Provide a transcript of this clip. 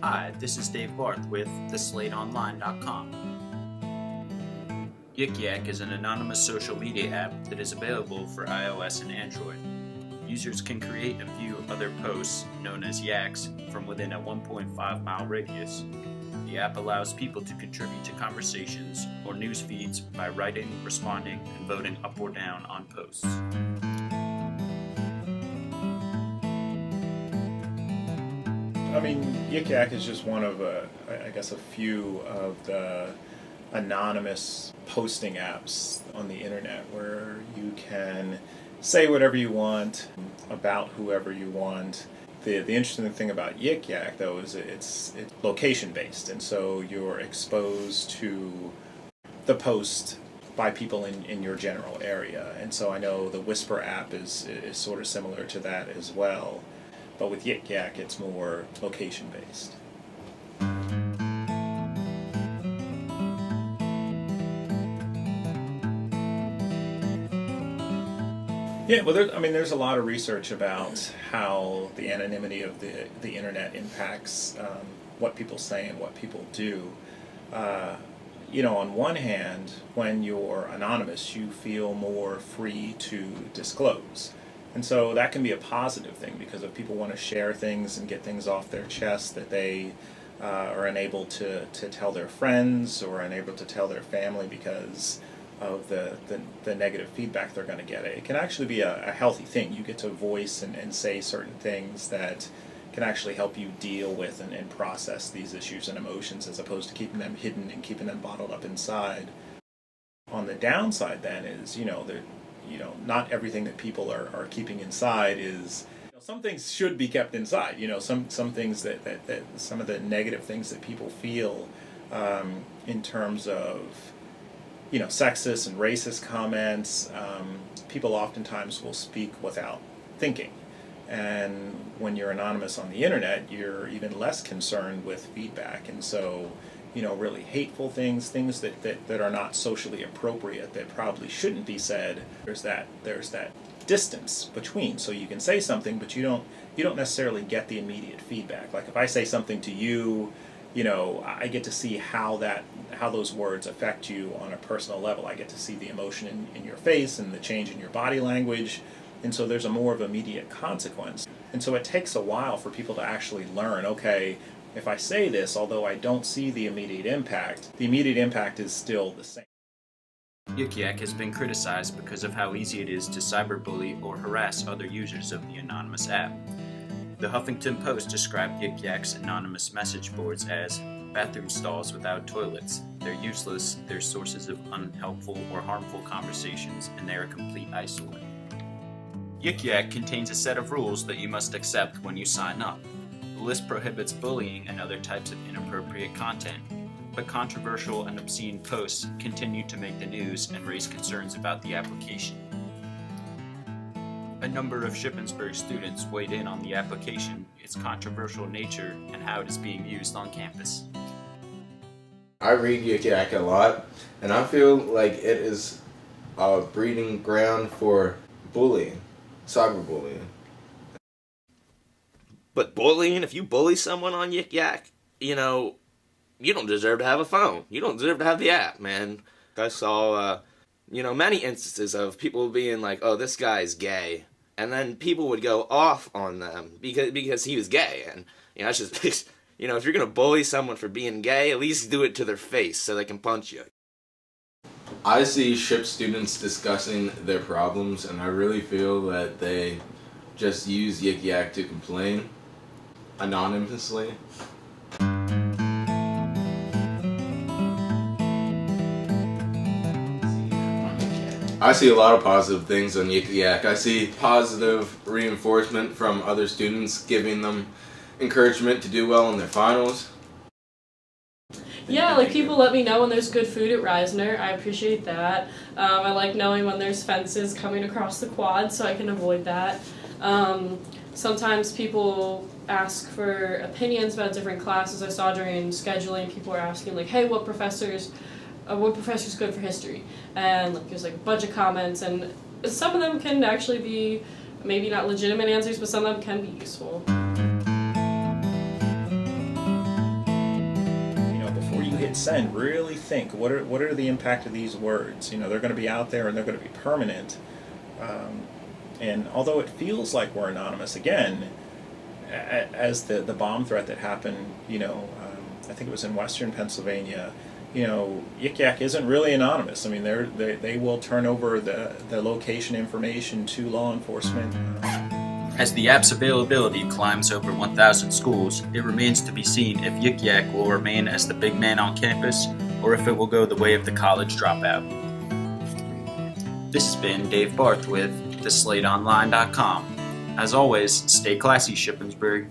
Hi, this is Dave Barth with theslateonline.com. Yik Yak is an anonymous social media app that is available for iOS and Android. Users can create and view other posts, known as yaks, from within a 1.5-mile radius. The app allows people to contribute to conversations or news feeds by writing, responding, and voting up or down on posts. I mean, Yik Yak is just one of, a few of the anonymous posting apps on the internet where you can say whatever you want about whoever you want. The interesting thing about Yik Yak, though, is it's location-based, and so you're exposed to the post by people in your general area. And so I know the Whisper app is sort of similar to that as well. But with Yik Yak, it's more location-based. Yeah, well, there's a lot of research about how the anonymity of the internet impacts what people say and what people do. On one hand, when you're anonymous, you feel more free to disclose. And so that can be a positive thing, because if people want to share things and get things off their chest that they are unable to tell their friends or unable to tell their family because of the negative feedback they're going to get, it can actually be a healthy thing. You get to voice and say certain things that can actually help you deal with and process these issues and emotions, as opposed to keeping them hidden and keeping them bottled up inside. On the downside, then, is not everything that people are keeping inside is. Some things should be kept inside. Some things that some of the negative things that people feel in terms of sexist and racist comments. People oftentimes will speak without thinking, and when you're anonymous on the internet, you're even less concerned with feedback. And so, really hateful things that are not socially appropriate, that probably shouldn't be said. There's that distance between, so you can say something, but you don't necessarily get the immediate feedback. Like if I say something to you, I get to see how those words affect you on a personal level. I get to see the emotion in your face and the change in your body language, and so there's a more of immediate consequence. And so it takes a while for people to actually learn, okay, if I say this, although I don't see the immediate impact is still the same. Yik Yak has been criticized because of how easy it is to cyberbully or harass other users of the anonymous app. The Huffington Post described Yik Yak's anonymous message boards as bathroom stalls without toilets. They're useless, they're sources of unhelpful or harmful conversations, and they're a complete eyesore. Yik Yak contains a set of rules that you must accept when you sign up. The list prohibits bullying and other types of inappropriate content, but controversial and obscene posts continue to make the news and raise concerns about the application. A number of Shippensburg students weighed in on the application, its controversial nature, and how it is being used on campus. I read Yik Yak a lot, and I feel like it is a breeding ground for bullying, cyberbullying. But bullying, if you bully someone on Yik Yak, you don't deserve to have a phone. You don't deserve to have the app, man. I saw, many instances of people being like, oh, this guy's gay. And then people would go off on them because he was gay. And, it's just, if you're going to bully someone for being gay, at least do it to their face so they can punch you. I see SHIP students discussing their problems, and I really feel that they just use Yik Yak to complain anonymously. I see a lot of positive things on Yik Yak. I see positive reinforcement from other students, giving them encouragement to do well in their finals. Yeah, people let me know when there's good food at Reisner. I appreciate that. I like knowing when there's fences coming across the quad so I can avoid that. Sometimes people ask for opinions about different classes. I saw during scheduling, people were asking, hey, what professor's good for history? And there's a bunch of comments, and some of them can actually be maybe not legitimate answers, but some of them can be useful. hit send, really think, what are the impact of these words? You know, they're going to be out there and they're going to be permanent. And although it feels like we're anonymous, again, as the bomb threat that happened, you know, I think it was in Western Pennsylvania, you know, Yik Yak isn't really anonymous. I mean, they will turn over the location information to law enforcement. As the app's availability climbs over 1,000 schools, it remains to be seen if Yik Yak will remain as the big man on campus or if it will go the way of the college dropout. This has been Dave Barth with TheSlateOnline.com. As always, stay classy, Shippensburg.